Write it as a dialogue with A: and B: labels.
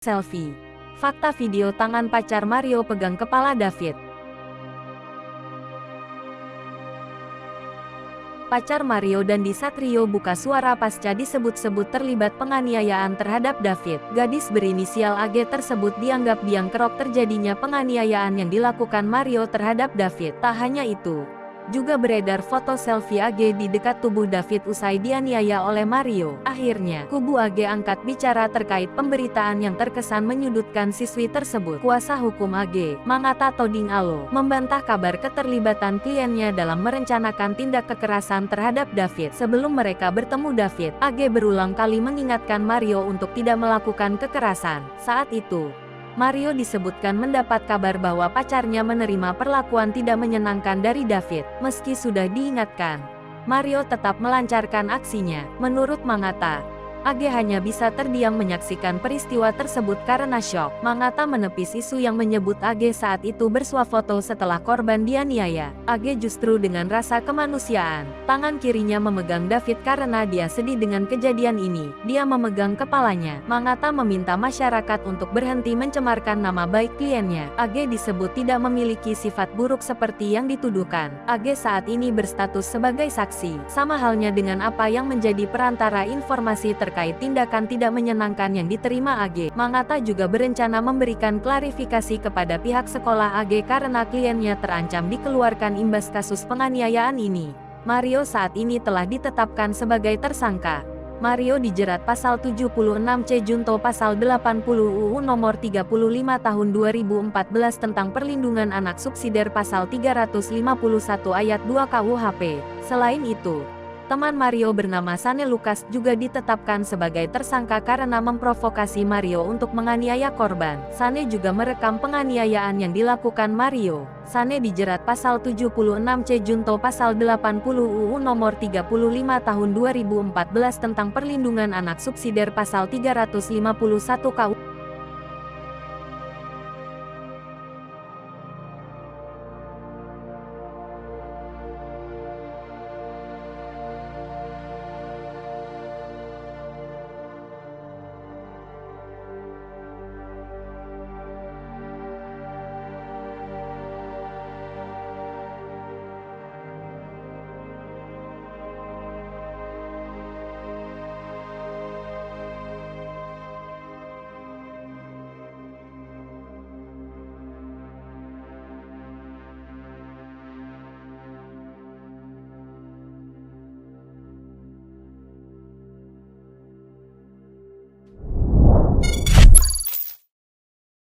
A: Selfie. Fakta video tangan pacar Mario pegang kepala David. Pacar Mario Dandi Satrio buka suara pasca disebut-sebut terlibat penganiayaan terhadap David. Gadis berinisial AG tersebut dianggap biang kerok terjadinya penganiayaan yang dilakukan Mario terhadap David. Tak hanya itu, juga beredar foto selfie AG di dekat tubuh David usai dianiaya oleh Mario. Akhirnya, kubu AG angkat bicara terkait pemberitaan yang terkesan menyudutkan siswi tersebut. Kuasa hukum AG, Mangata Toding Alo, membantah kabar keterlibatan kliennya dalam merencanakan tindak kekerasan terhadap David. Sebelum mereka bertemu David, AG berulang kali mengingatkan Mario untuk tidak melakukan kekerasan. Saat itu, Mario disebutkan mendapat kabar bahwa pacarnya menerima perlakuan tidak menyenangkan dari David. Meski sudah diingatkan, Mario tetap melancarkan aksinya. Menurut Mangata, AG hanya bisa terdiam menyaksikan peristiwa tersebut karena syok. Mangata menepis isu yang menyebut AG saat itu bersuah foto setelah korban dianiaya. AG justru dengan rasa kemanusiaan, tangan kirinya memegang David karena dia sedih dengan kejadian ini. Dia memegang kepalanya. Mangata meminta masyarakat untuk berhenti mencemarkan nama baik kliennya. AG disebut tidak memiliki sifat buruk seperti yang dituduhkan. AG saat ini berstatus sebagai saksi, sama halnya dengan apa yang menjadi perantara informasi terkait tindakan tidak menyenangkan yang diterima AG. Mangata juga berencana memberikan klarifikasi kepada pihak sekolah AG karena kliennya terancam dikeluarkan imbas kasus penganiayaan ini. Mario saat ini telah ditetapkan sebagai tersangka. Mario dijerat pasal 76C junto pasal 80 UU nomor 35 tahun 2014 tentang perlindungan anak subsidiar pasal 351 ayat 2 KUHP. Selain itu, teman Mario bernama Sane Lukas juga ditetapkan sebagai tersangka karena memprovokasi Mario untuk menganiaya korban. Sane juga merekam penganiayaan yang dilakukan Mario. Sane dijerat pasal 76C junto pasal 80 UU nomor 35 tahun 2014 tentang perlindungan anak subsidiar pasal 351 KUHP.